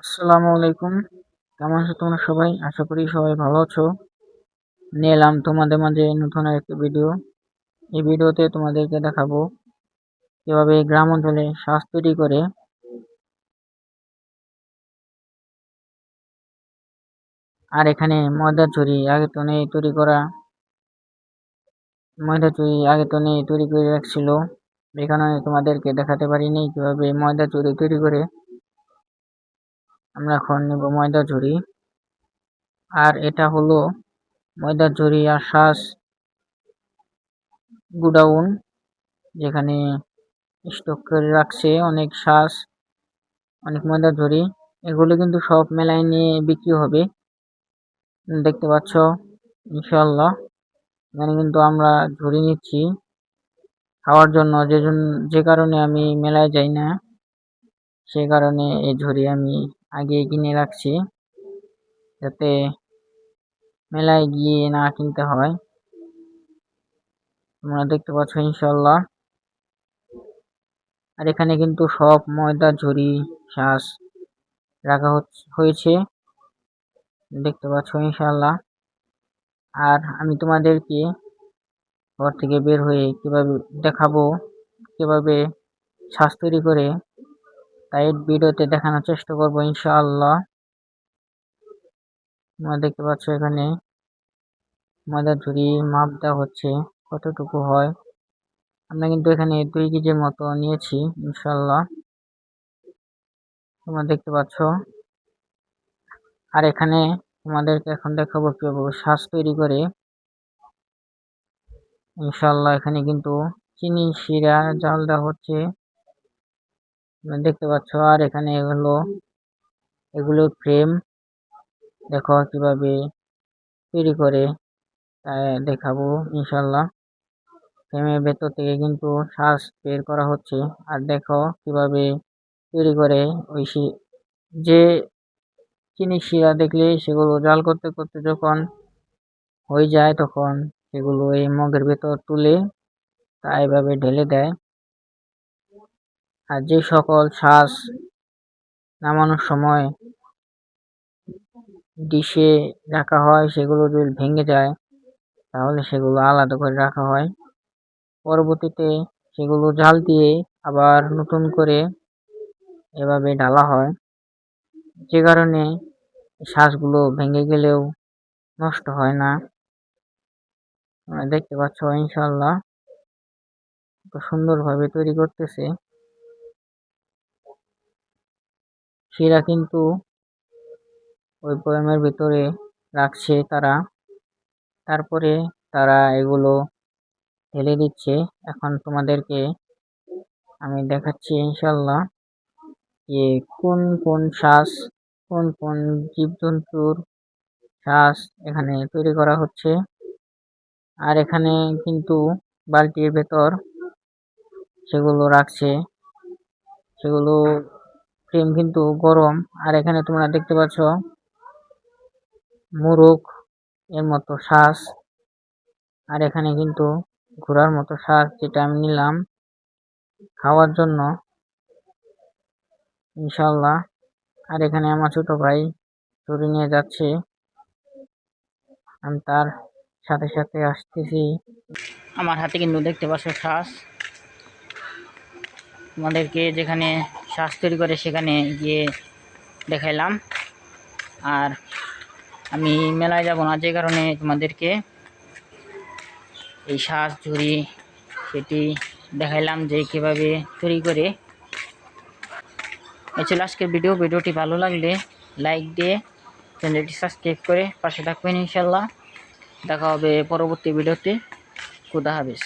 আসসালামু আলাইকুম। কেমন আছো তোমরা সবাই? আশা করি সবাই ভালো আছো। নিয়ে এলাম তোমাদের মাঝে নতুন আরেকটি ভিডিও। এই ভিডিওতে তোমাদেরকে দেখাবো কিভাবে গ্রাম অঞ্চলে শাঁস তৈরি করে। আর এখানে ময়দা তো নেই তৈরি করে রাখছিল। এখানে তোমাদেরকে দেখাতে পারিনি কিভাবে ময়দা ঝুরি তৈরি করে। আমরা এখন নেব ময়দা ঝুরি। আর এটা হলো ময়দা ঝুরি আর শাঁস গুডাউন, যেখানে স্টক করে রাখছে অনেক শাঁস, অনেক ময়দা ঝুরি। এগুলো কিন্তু সব মেলায় নিয়ে বিক্রি হবে। দেখতে পাচ্ছ ইনশাআল্লাহ। এখানে কিন্তু আমরা ঝুরি নিচ্ছি খাওয়ার জন্য, যে কারণে আমি মেলায় যাই না, সে কারণে এই ঝুরি আমি আগে কিনে রাখছি, যাতে মেলায় গিয়ে না কিনতে হয়। তোমরা দেখতে পাচ্ছ ইনশাআল্লাহ। আর এখানে কিন্তু সব ময়দা ঝুরি শাঁস রাখা হয়েছে, দেখতে পাচ্ছ ইনশাআল্লাহ। আর আমি তোমাদেরকে ঘর থেকে বের হয়ে কিভাবে দেখাবো কিভাবে শাঁস তৈরি করে, তাই ভিডিওতে দেখানোর চেষ্টা করবো ইনশাআল্লাহ। তোমরা দেখতে পাচ্ছ এখানে ময়দা ঝুরি মাপ দেওয়া হচ্ছে কতটুকু হয়। আমরা কিন্তু এখানে 2 কেজির মতো নিয়েছি ইনশাআল্লাহ। তোমরা দেখতে পাচ্ছ। আর এখানে তোমাদেরকে এখন দেখাবো কিভাবে শাঁস তৈরি করে ইনশাআল্লাহ। এখানে কিন্তু চিনি শিরা জাল দেওয়া হচ্ছে, তোমরা দেখতে পাচ্ছ। আর এখানে এগুলো ফ্রেম, দেখো কিভাবে তৈরি করে তাই দেখাবো ইনশাআল্লাহ। ফ্রেমের ভেতর থেকে কিন্তু শাঁস বের করা হচ্ছে। আর দেখো কিভাবে তৈরি করে যে চিনি শিরা দেখলে সেগুলো জাল করতে করতে যখন হয়ে যায়, তখন সেগুলো এই মগের ভেতর তুলে তা এভাবে ঢেলে দেয়। আর যে সকল শাঁস নামানোর সময় ডিশে রাখা হয়, সেগুলো যদি ভেঙে যায় তাহলে সেগুলো আলাদা করে রাখা হয়। পরবর্তীতে সেগুলো জাল দিয়ে আবার নতুন করে এভাবে ঢালা হয়, যে কারণে শাঁসগুলো ভেঙে গেলেও নষ্ট হয় না। তোমরা দেখতে পাচ্ছ ইনশাআল্লাহ কত সুন্দরভাবে তৈরি করতেছে। শিরা কিন্তু ওই বয়ামের ভিতরে রাখছে তারা, তারপরে তারা এগুলো ঢেলে দিচ্ছে। এখন তোমাদেরকে আমি দেখাচ্ছি ইনশাআল্লাহ যে কোন কোন শ্বাস, কোন কোন জীবজন্তুর শ্বাস এখানে তৈরি করা হচ্ছে। আর এখানে কিন্তু বালতির ভেতর সেগুলো রাখছে, সেগুলো ফ্রেম কিন্তু গরম। আর এখানে তোমরা দেখতে পাচ্ছ মুরগ এর মতো শ্বাস। আর এখানে কিন্তু ঘোড়ার মতো শ্বাস, যেটা আমি নিলাম খাওয়ার জন্য ইনশাআল্লাহ। আর এখানে আমার ছোট ভাই ছুরি নিয়ে যাচ্ছে, আমি তার সাথে সাথে আসতেছি। আমার হাতে কিন্তু দেখতে পাচ্ছ শ্বাস। তোমাদেরকে যেখানে শ্বাস তৈরি করে সেখানে গিয়ে দেখাইলাম। আর আমি মেলায় যাব না, যে কারণে তোমাদেরকে এই শ্বাস ঝুরি সেটি দেখাইলাম যে কীভাবে তৈরি করে। এই ছিল আজকের ভিডিওটি ভালো লাগলে লাইক দিয়ে চ্যানেলটি সাবস্ক্রাইব করে পাশে থাকবেন ইনশাল্লাহ। দেখা হবে পরবর্তী ভিডিওতে। খুদা হাফেজ।